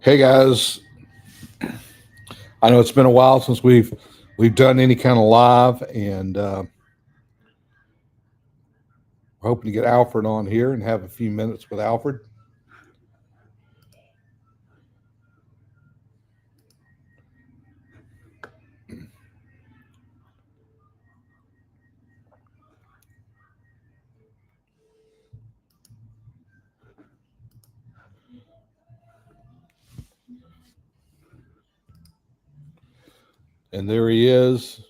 Hey guys, I know it's been a while since we've done any kind of live, and we're hoping to get Alfred on here and have a few minutes with Alfred. And there he is,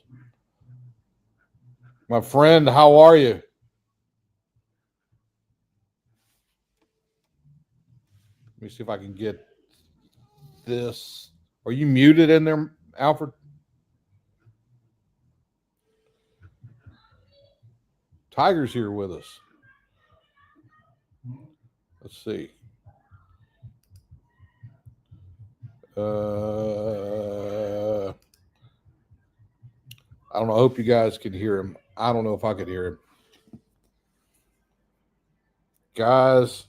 my friend. How are you? Let me see if I can get this. Are you muted in there, Alfred? Tiger's here with us. Let's see. I don't know. I hope you guys can hear him. I don't know if I could hear him. Guys,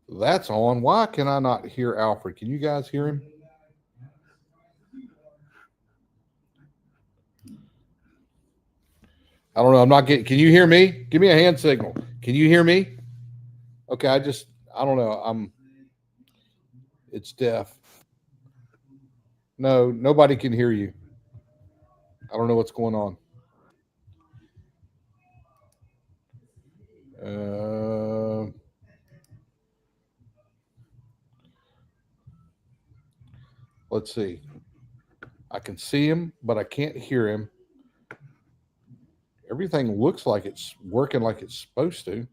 that's on. Why can I not hear Alfred? Can you guys hear him? I don't know. I'm not getting. Can you hear me? Give me a hand signal. Can you hear me? Okay. I don't know. It's deaf. No, nobody can hear you. I don't know what's going on. Let's see. I can see him, but I can't hear him. Everything looks like it's working like it's supposed to.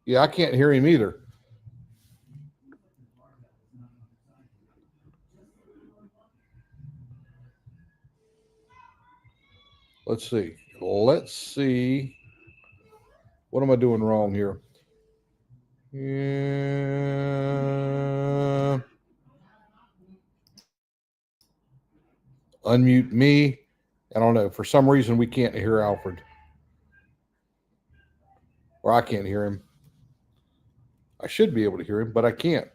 Yeah, I can't hear him either. Let's see. Let's see. What am I doing wrong here? Yeah. Unmute me. I don't know. For some reason, we can't hear Alfred. Or I can't hear him. I should be able to hear him, but I can't.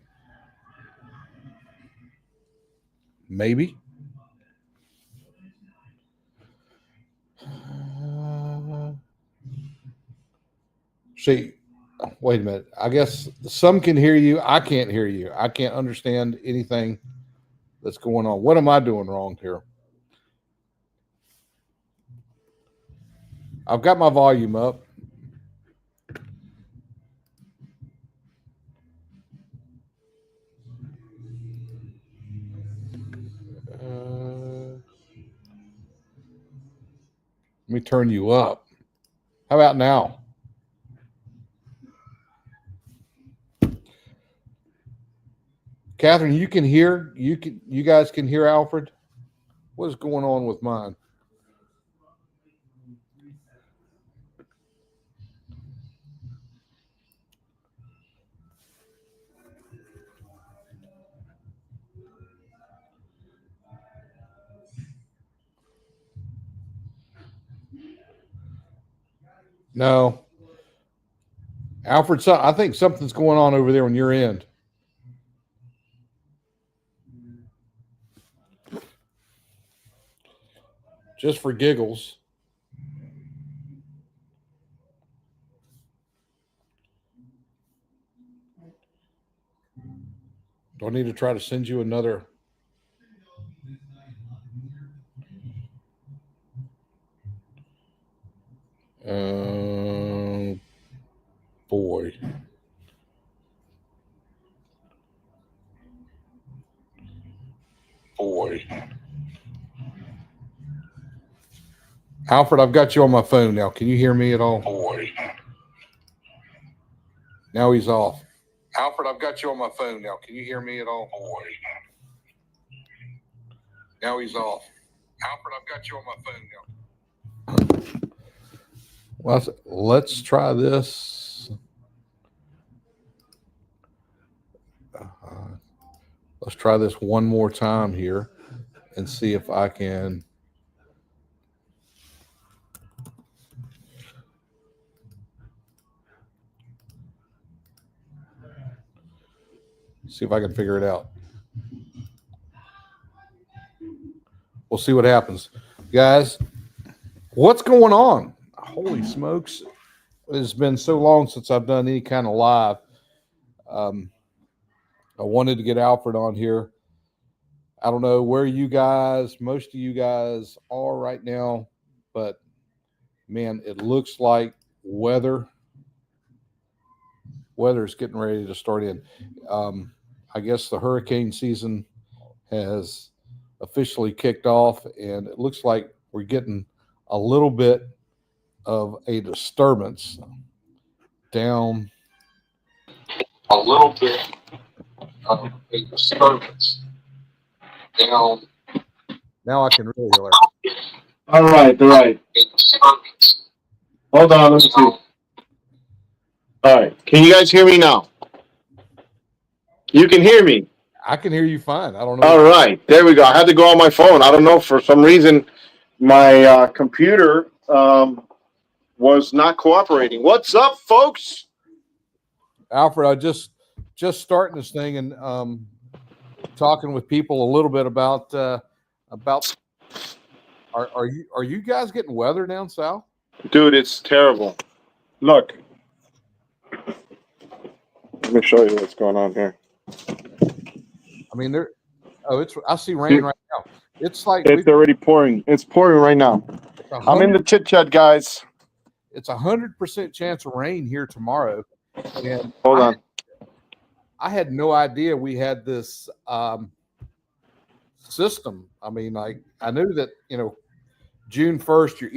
Maybe. See, wait a minute. I guess some can hear you. I can't hear you. I can't understand anything that's going on. What am I doing wrong here? I've got my volume up. Let me turn you up. How about now? Catherine, you can hear. You guys can hear Alfred. What is going on with mine? No. Alfred, I think something's going on over there on your end. Just for giggles. Do I need to try to send you another? Boy. Alfred, I've got you on my phone now. Can you hear me at all? Now he's off. Alfred, I've got you on my phone now. Can you hear me at all? Now he's off. Alfred, I've got you on my phone now. Well, let's try this. Let's try this one more time here and see if I can. See if I can figure it out. We'll see what happens. Guys, what's going on? Holy smokes. It's been so long since I've done any kind of live. I wanted to get Alfred on here. I don't know where most of you guys are right now, but man, it looks like weather is getting ready to start in. I guess the hurricane season has officially kicked off, and it looks like we're getting a little bit of a disturbance down. A little bit of a disturbance down. Now I can really hear it. All right. Hold on, let me see. All right, can you guys hear me now? You can hear me. I can hear you fine. I don't know. All right, there we go. I had to go on my phone. I don't know, for some reason, my computer was not cooperating. What's up, folks? Alfred, I just starting this thing and talking with people a little bit about are you guys getting weather down south? Dude, it's terrible. Look, let me show you what's going on here. I mean, I see rain right now. It's like it's already pouring. It's pouring right now. I'm in the Chit Chat, guys. It's 100% chance of rain here tomorrow. And hold on. I had no idea we had this system. I mean, I knew that, June 1st,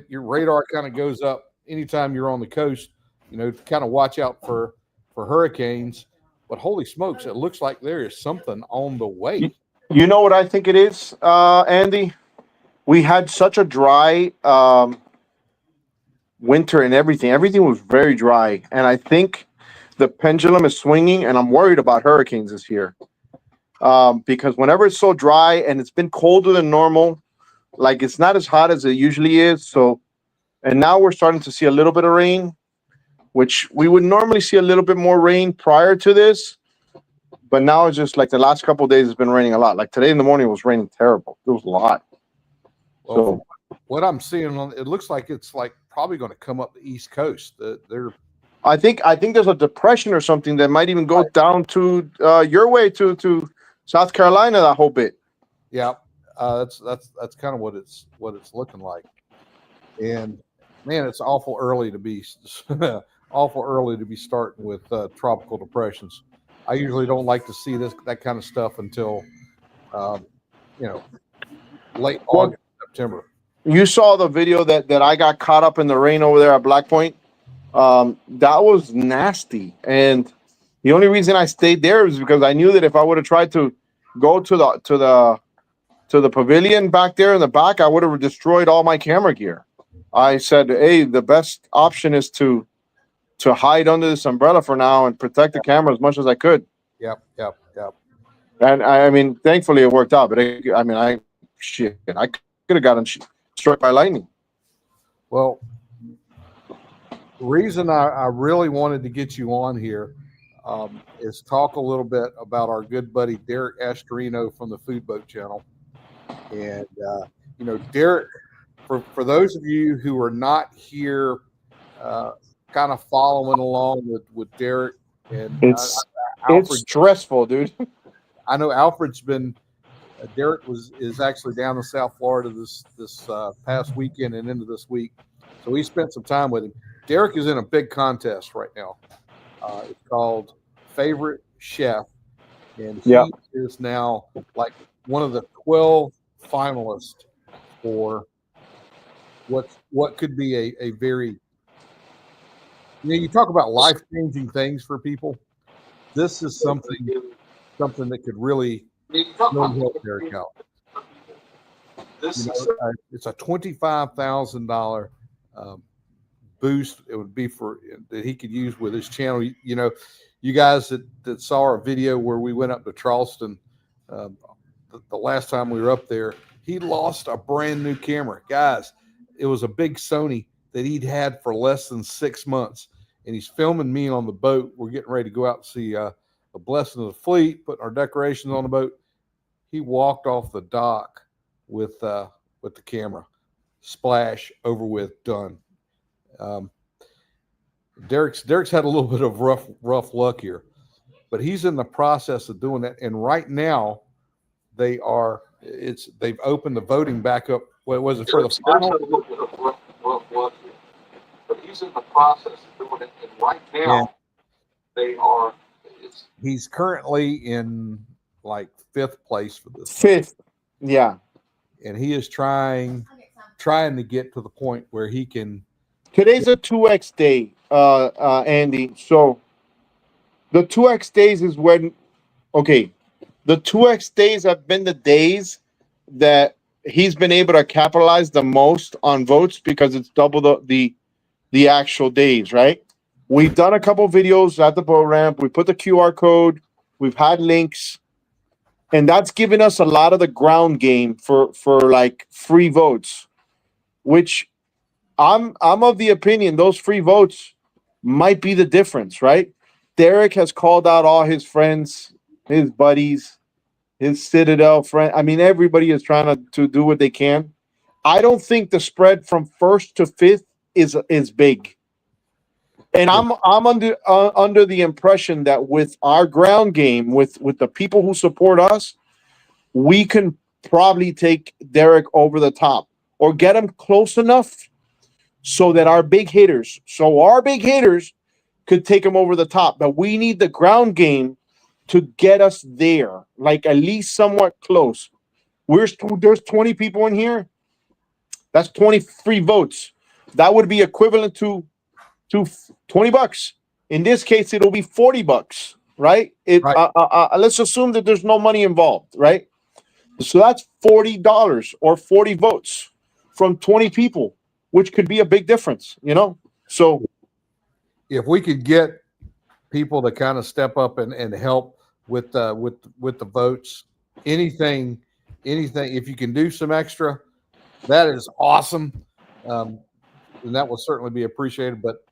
your radar kind of goes up anytime you're on the coast, to kind of watch out for hurricanes. But holy smokes, it looks like there is something on the way. You know what I think it is, Andy? We had such a dry winter and everything. Everything was very dry. And I think the pendulum is swinging, and I'm worried about hurricanes this year. Because whenever it's so dry and it's been colder than normal, like it's not as hot as it usually is. So, and now we're starting to see a little bit of rain, which we would normally see a little bit more rain prior to this. But now it's just like the last couple of days it's been raining a lot. Like today in the morning it was raining terrible. It was a lot. Well, so what I'm seeing, it looks like it's like probably going to come up the East Coast. I think there's a depression or something that might even go down to your way to South Carolina, that whole bit. Yeah, that's kind of what it's looking like. And man, it's awful early to be starting with tropical depressions. I usually don't like to see that kind of stuff until late August, September. You saw the video that I got caught up in the rain over there at Black Point. That was nasty, and the only reason I stayed there is because I knew that if I would have tried to go to the pavilion back there in the back, I would have destroyed all my camera gear. I said, hey, the best option is to hide under this umbrella for now and protect the camera as much as I could. Yep. And I mean, thankfully it worked out. But I could have gotten struck by lightning. Well, the reason I really wanted to get you on here is talk a little bit about our good buddy Derek Astorino from the Food Boat Channel. And Derek, for those of you who are not here, kind of following along with Derek, and it's stressful, dude. I know Alfred's been. Derek is actually down in South Florida this past weekend and into this week, so he spent some time with him. Derek is in a big contest right now. It's called Favorite Chef, and he is now like one of the 12 finalists for what could be a very, you talk about life-changing things for people. This is something that could really help Derek out. It's a $25,000 boost. It would be that he could use with his channel. you guys that saw our video where we went up to Charleston, the last time we were up there, he lost a brand new camera. Guys, it was a big Sony that he'd had for less than 6 months. And he's filming me on the boat. We're getting ready to go out and see a blessing of the fleet, putting our decorations on the boat. He walked off the dock with the camera. Splash, over with, done. Derek's had a little bit of rough luck here, but he's in the process of doing that. And right now, they've opened the voting back up. What was it for the final? Had a little bit of rough luck here, but he's in the process of doing it. And right now, he's currently in like 5th place for this. 5th, yeah. And he is trying to get to the point where he can. Today's a 2X day, Andy. So the 2X days is when, the 2X days have been the days that he's been able to capitalize the most on votes because it's double the actual days, right? We've done a couple videos at the boat ramp. We put the QR code. We've had links. And that's given us a lot of the ground game for like free votes, which I'm of the opinion those free votes might be the difference, right? Derek has called out all his friends, his buddies, his Citadel friend. I mean, everybody is trying to do what they can. I don't think the spread from 1st to 5th is big. And I'm under the impression that with our ground game, with the people who support us, we can probably take Derek over the top or get him close enough so that our big hitters could take him over the top. But we need the ground game to get us there, like at least somewhat close. There's 20 people in here. That's 20 free votes. That would be equivalent to $20. In this case, it'll be $40, right? Right. Let's assume that there's no money involved, right? So that's $40 or 40 votes from 20 people, which could be a big difference, So if we could get people to kind of step up and help with the votes, anything, if you can do some extra, that is awesome. And that will certainly be appreciated, but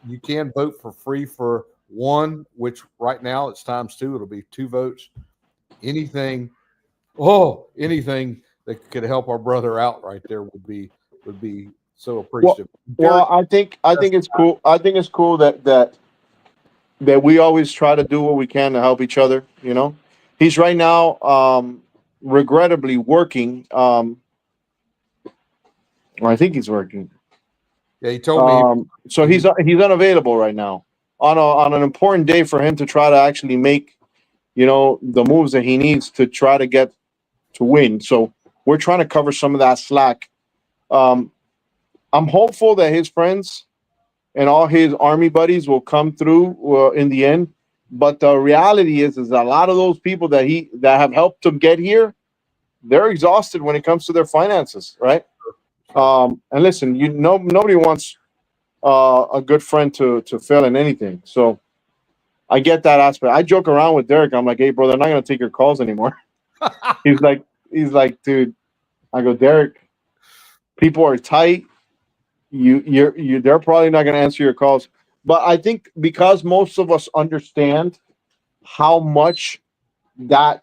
you can vote for free for one, which right now it's times 2. It'll be 2 votes. Anything that could help our brother out right there would be so appreciative. Well, I think it's cool. I think it's cool that we always try to do what we can to help each other. He's right now, regrettably working. I think he's working. Yeah, he told me. So he's unavailable right now on an important day for him to try to actually make, the moves that he needs to try to get to win. So we're trying to cover some of that slack. I'm hopeful that his friends and all his army buddies will come through in the end. But the reality is a lot of those people that have helped him get here, they're exhausted when it comes to their finances, right? And listen, nobody wants a good friend to fail in anything. So I get that aspect. I joke around with Derek. I'm like, hey, bro, they're not going to take your calls anymore. He's like, dude. I go, Derek, people are tight. They're probably not going to answer your calls. But I think because most of us understand how much that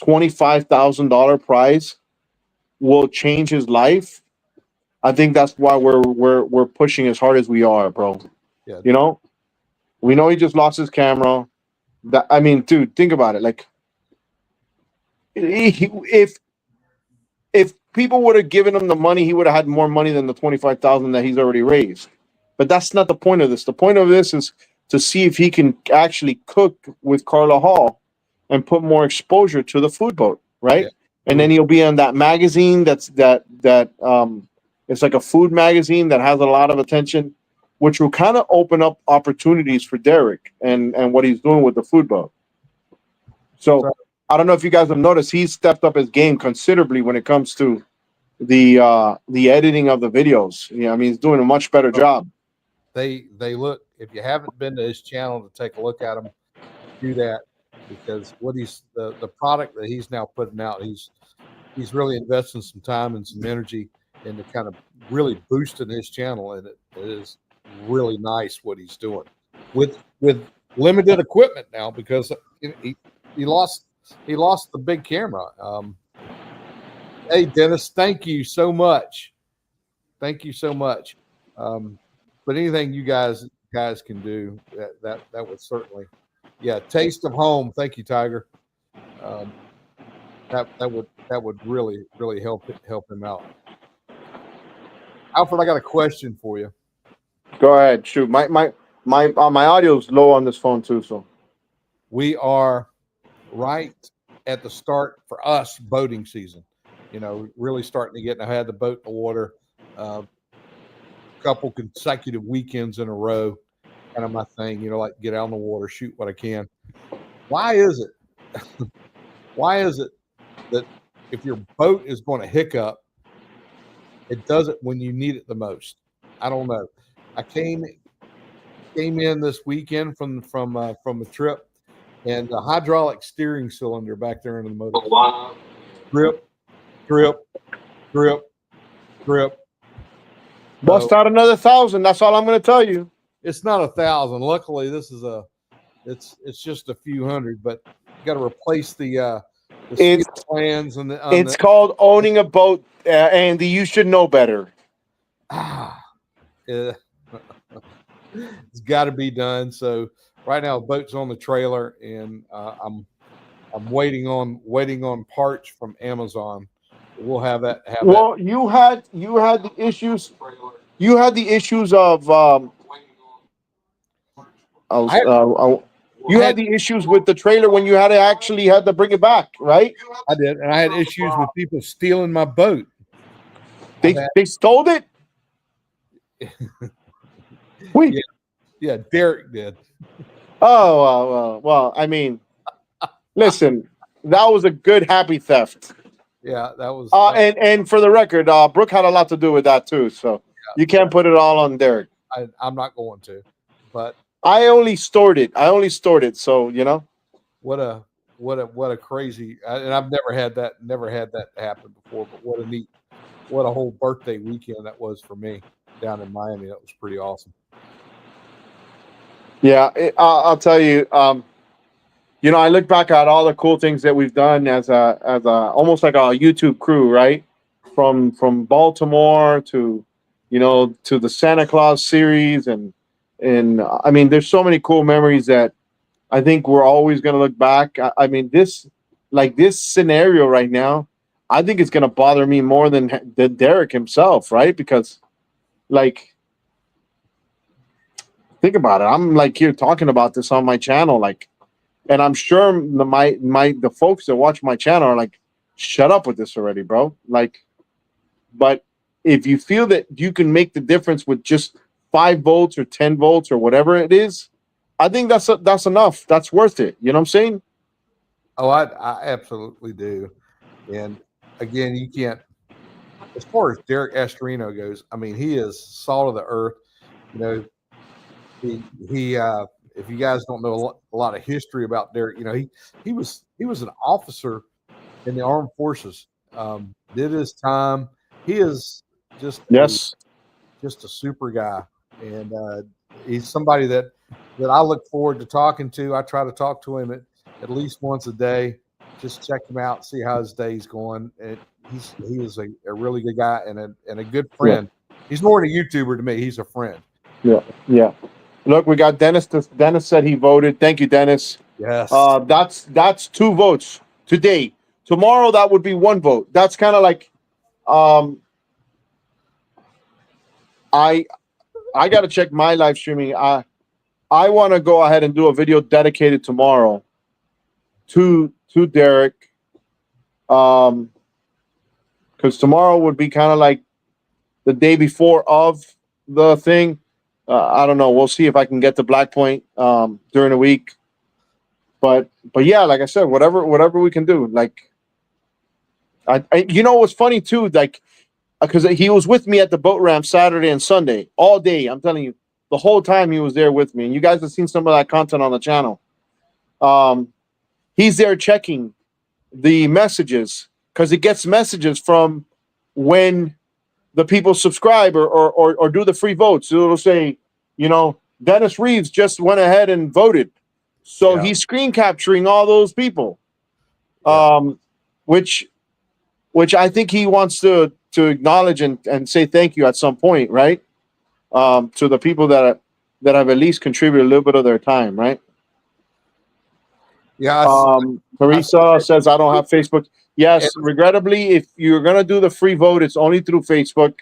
$25,000 prize will change his life, I think that's why we're pushing as hard as we are, bro. Yeah. We know he just lost his camera. Dude, think about it. Like, if people would have given him the money, he would have had more money than the $25,000 that he's already raised. But that's not the point of this. The point of this is to see if he can actually cook with Carla Hall and put more exposure to the food boat, right? Yeah. And then he'll be on that magazine it's like a food magazine that has a lot of attention, which will kind of open up opportunities for Derek and what he's doing with the food boat. So I don't know if you guys have noticed, he's stepped up his game considerably when it comes to the editing of the videos. He's doing a much better job. They look, if you haven't been to his channel to take a look at them, do that because what the product that he's now putting out, he's really investing some time and some energy into kind of really boosting his channel, and it is really nice what he's doing with limited equipment now because he lost the big camera. Hey Dennis, thank you so much. Thank you so much. But anything you guys can do, that would certainly, yeah. Taste of home. Thank you, Tiger. That would really help him out. Alfred, I got a question for you. Go ahead, shoot. My audio is low on this phone too, so we are right at the start for us boating season. You know, really starting to get. I had the boat in the water. Couple consecutive weekends in a row, kind of my thing, you know, like get out in the water, shoot what I can. Why is it that if your boat is going to hiccup, it does it when you need it the most? I don't know. I came in this weekend from a trip, and the hydraulic steering cylinder back there in the motor. Wow. Grip. Bust out another 1,000. That's all I'm going to tell you. It's not 1,000. Luckily, this is it's just a few hundred. But you got to replace the plans and it's called owning a boat, Andy. You should know better. It's got to be done. So right now, the boat's on the trailer, and I'm waiting on parts from Amazon. We'll have that. You had the issues. You had the issues of you had the issues with the trailer when you had to bring it back, right? I did, and I had issues with people stealing my boat. They stole it. Wait. Yeah, Derek did. Oh well. I mean, listen, that was a good happy theft. Yeah, that was. And for the record, Brooke had a lot to do with that too. So you can't put it all on Derek. I'm not going to, but I only stored it. So you know. What a crazy, and I've never had that happen before. But what a whole birthday weekend that was for me down in Miami. That was pretty awesome. Yeah, I'll tell you. You know, I look back at all the cool things that we've done as a almost like a YouTube crew, right? From Baltimore to, you know, to the Santa Claus series, and I mean, there's so many cool memories that I think we're always going to look back. I mean, this scenario right now, I think it's going to bother me more than Derek himself, right? Because, like, think about it. I'm like here talking about this on my channel, like. And I'm sure the folks that watch my channel are like, shut up with this already, bro. Like, but if you feel that you can make the difference with just 5 volts or 10 volts or whatever it is, I think that's enough. That's worth it. You know what I'm saying? Oh, I absolutely do. And again, you can't, as far as Derek Astorino goes, I mean, he is salt of the earth. You know, he if you guys don't know a lot of history about Derek, you know, he was an officer in the armed forces. Did his time. He is just a super guy, and he's somebody that I look forward to talking to. I try to talk to him at least once a day, just check him out, see how his day's going. And he is a really good guy and a good friend. Yeah. He's more than a YouTuber to me. He's a friend. Yeah. Look, we got Dennis. Dennis said he voted. Thank you, Dennis. Yes. That's 2 votes today. Tomorrow that would be 1 vote. That's kind of like, I got to check my live streaming. I want to go ahead and do a video dedicated tomorrow to Derek, because tomorrow would be kind of like the day before of the thing. I don't know. We'll see if I can get to Black Point during the week. But yeah, like I said, whatever we can do. Like, I you know what's funny too, like, because he was with me at the boat ramp Saturday and Sunday all day. I'm telling you, the whole time he was there with me, and you guys have seen some of that content on the channel. he's there checking the messages because it gets messages from when the people subscribe or do the free votes. So it'll say, Dennis Reeves just went ahead and voted. So he's screen capturing all those people, which I think he wants to acknowledge and say thank you at some point, right? To the people that have at least contributed a little bit of their time, right? Yeah. Teresa says, I don't have Facebook. Yes, regrettably, if you're going to do the free vote, it's only through Facebook.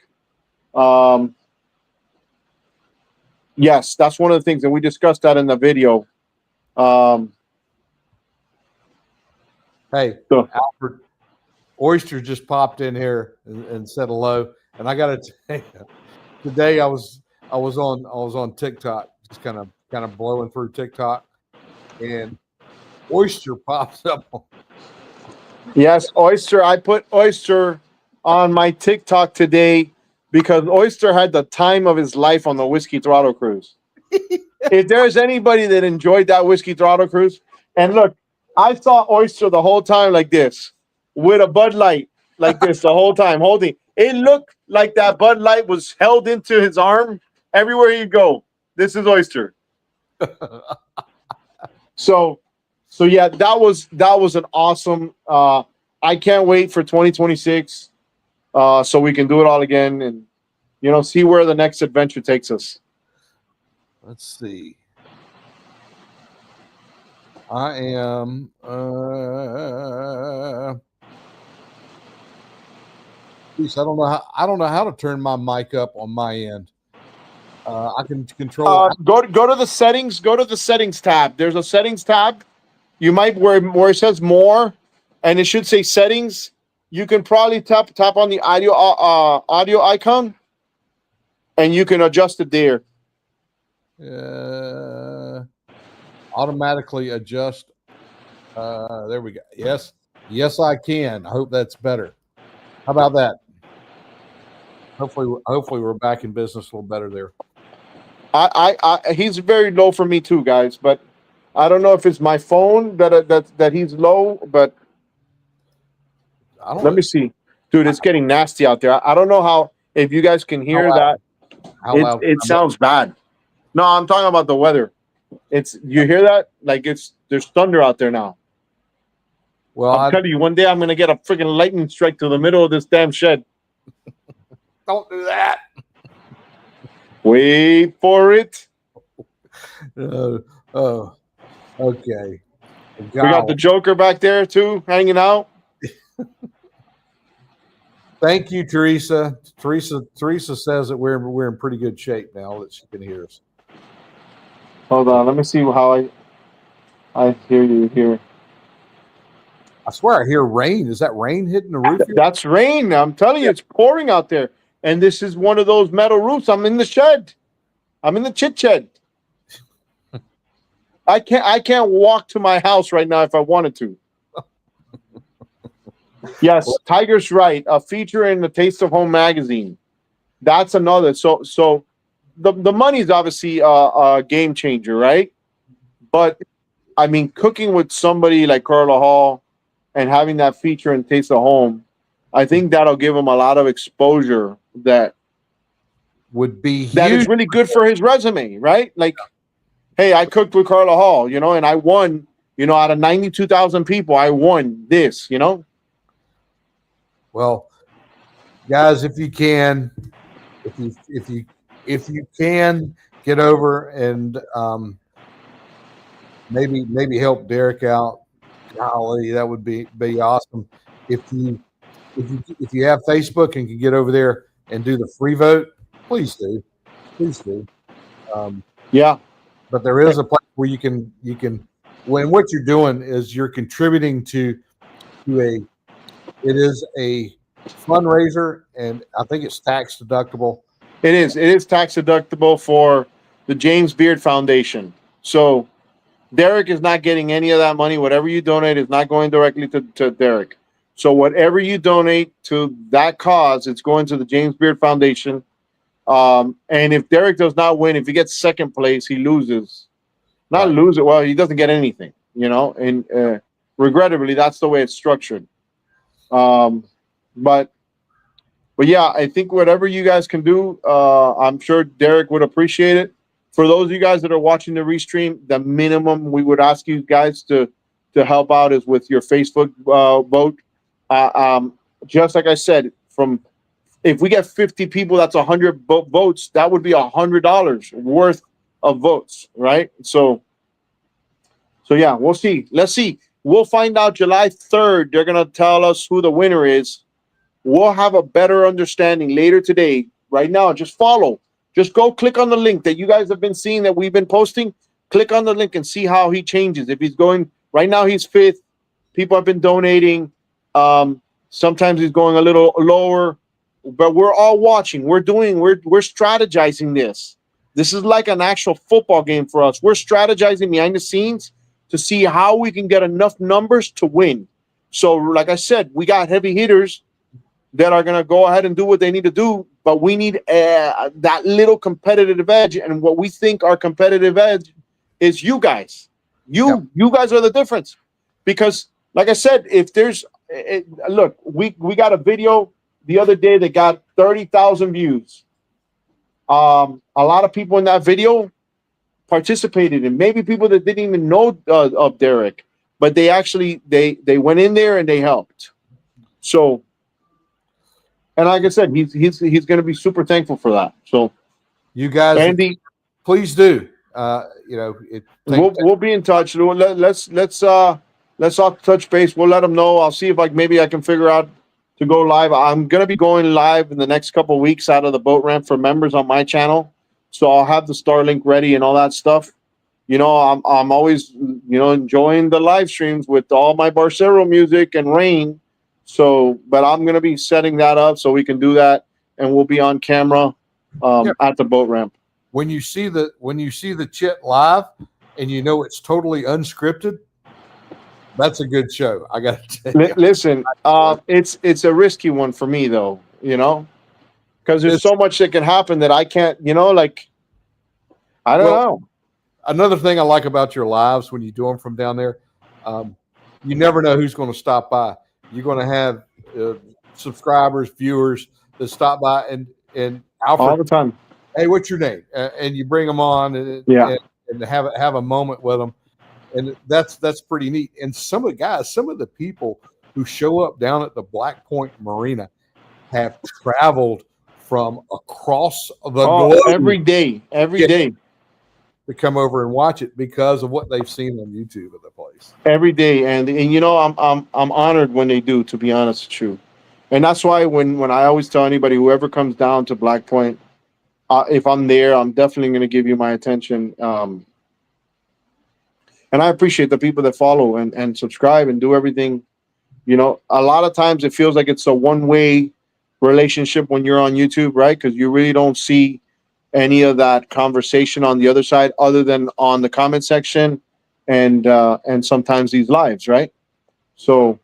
Yes, that's one of the things, and we discussed that in the video. Hey, Alfred, Oyster just popped in here and said hello, and I got to tell you, today I was on TikTok, just kind of blowing through TikTok, and Oyster pops up. Yes, Oyster. I put Oyster on my TikTok today because Oyster had the time of his life on the Whiskey Throttle Cruise. If there's anybody that enjoyed that Whiskey Throttle Cruise, and look, I saw Oyster the whole time like this, with a Bud Light like this the whole time, holding. It looked like that Bud Light was held into his arm everywhere you go. This is Oyster. So yeah, that was an awesome. I can't wait for 2026, so we can do it all again and see where the next adventure takes us. Let's see. I am. Please, I don't know how to turn my mic up on my end. I can control. Go to the settings. Go to the settings tab. There's a settings tab. You might where it says more, and it should say settings. You can probably tap on the audio icon, and you can adjust it there. Automatically adjust. There we go. Yes, I can. I hope that's better. How about that? Hopefully we're back in business a little better there. He's very low for me too, guys, but I don't know if it's my phone that he's low, but let me see. Dude, it's getting nasty out there. I don't know if you guys can hear that. It sounds bad. No, I'm talking about the weather. You hear that? Like there's thunder out there now. Well, I'm telling you, one day I'm gonna get a freaking lightning strike to the middle of this damn shed. Don't do that. Wait for it. Okay. We got the Joker back there too, hanging out. Thank you, Teresa. Teresa says that we're in pretty good shape now that she can hear us. Hold on, let me see how I hear you here. I swear I hear rain. Is that rain hitting the roof here? That's rain. I'm telling you, it's pouring out there. And this is one of those metal roofs. I'm in the shed. I'm in the Chit shed. I can't walk to my house right now if I wanted to. Yes, Tiger's right. A feature in the Taste of Home magazine. That's another. So the money's obviously a game changer, right? But I mean, cooking with somebody like Carla Hall and having that feature in Taste of Home, I think that'll give him a lot of exposure that would be huge. That is really good for his resume, right? Like, hey, I cooked with Carla Hall, and I won, out of 92,000 people, I won this, Well, guys, if you can get over and maybe help Derek out, golly, that would be awesome. If you have Facebook and can get over there and do the free vote, please do. Yeah, but there is a place where you can when what you're doing is you're contributing to it is a fundraiser, and I think it's tax deductible. It is tax deductible for the James Beard Foundation. So Derek is not getting any of that money. Whatever you donate is not going directly to Derek. So whatever you donate to that cause, it's going to the James Beard Foundation. And if Derek does not win, if he gets second place, he loses. Well, he doesn't get anything. and regrettably, that's the way it's structured. Um, but but yeah, I think whatever you guys can do, I'm sure Derek would appreciate it. For those of you guys that are watching the restream, the minimum we would ask you guys to help out is with your Facebook vote. Uh, um, just like I said, from if we get 50 people, that's 100 votes. That would be $100 worth of votes, right? So yeah, we'll see. Let's see. We'll find out July 3rd. They're gonna tell us who the winner is. We'll have a better understanding later today. Right now, just follow. Just go click on the link that you guys have been seeing that we've been posting. Click on the link and see how he changes. If he's going right now, he's fifth. People have been donating. Sometimes he's going a little lower, but we're all watching. We're strategizing this. This is like an actual football game for us. We're strategizing behind the scenes to see how we can get enough numbers to win. So, like I said, we got heavy hitters that are going to go ahead and do what they need to do, but we need that little competitive edge. And what we think our competitive edge is you guys. You guys are the difference. Because, like I said, if there's look, we got a video the other day that got 30,000 views. A lot of people in that video participated, and maybe people that didn't even know of Derek, but they actually they went in there and they helped. So, and like I said, he's going to be super thankful for that. So, you guys, Andy, please do. We'll be in touch. Let's all touch base. We'll let them know. I'll see if maybe I can figure out to go live. I'm gonna be going live in the next couple of weeks out of the boat ramp for members on my channel, so I'll have the Starlink ready and all that stuff. I'm always enjoying the live streams with all my Barcero music and rain. So, but I'm gonna be setting that up so we can do that, and we'll be on camera at the boat ramp. When you see the Chit live and it's totally unscripted, that's a good show. I got to tell you. Listen, it's a risky one for me though, because there's so much that can happen that I can't, I don't know. Another thing I like about your lives when you do them from down there, you never know who's going to stop by. You're going to have subscribers, viewers that stop by, and Alfred, all the time. Hey, what's your name? And you bring them on and have a moment with them. And that's pretty neat. And some of the people who show up down at the Black Point Marina have traveled from across the globe every day to come over and watch it because of what they've seen on YouTube of the place. Every day. And I'm honored when they do, to be honest with you. And that's why when I always tell anybody, whoever comes down to Black Point, if I'm there, I'm definitely going to give you my attention. And I appreciate the people that follow and subscribe and do everything. A lot of times it feels like it's a one-way relationship when you're on YouTube, right? Because you really don't see any of that conversation on the other side other than on the comment section and sometimes these lives, right? So,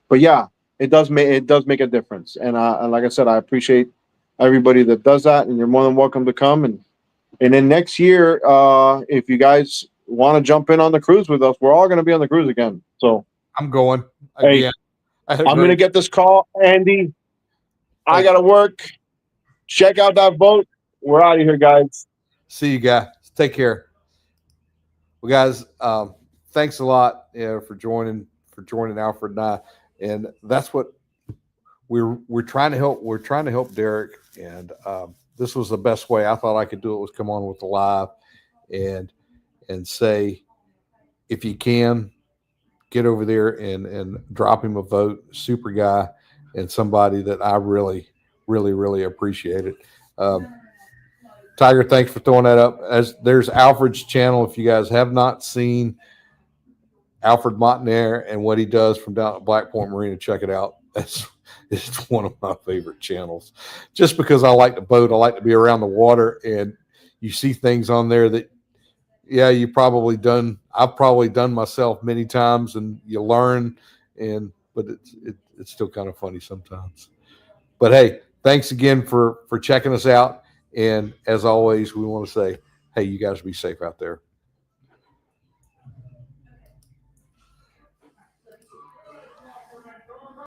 but yeah, it does make a difference. And like I said, I appreciate everybody that does that, and you're more than welcome to come. And then next year, if you guys want to jump in on the cruise with us, we're all going to be on the cruise again. So I'm going. Hey, I'm going to get this call, Andy. I got to work. Check out that boat. We're out of here, guys. See you guys. Take care. Well, guys, thanks a lot for joining Alfred and I. And that's what we're trying to help. We're trying to help Derek, and this was the best way I thought I could do it, was come on with the live and say, if you can, get over there and drop him a vote. Super guy and somebody that I really, really, really appreciate it. Tiger, thanks for throwing that up. There's Alfred's channel. If you guys have not seen Alfred Montaner and what he does from down at Black Point Marina, check it out. It's one of my favorite channels, just because I like to boat. I like to be around the water, and you see things on there that, I've probably done myself many times, and you learn, but it's still kind of funny sometimes. But hey, thanks again for checking us out. And as always, we want to say, hey, you guys be safe out there.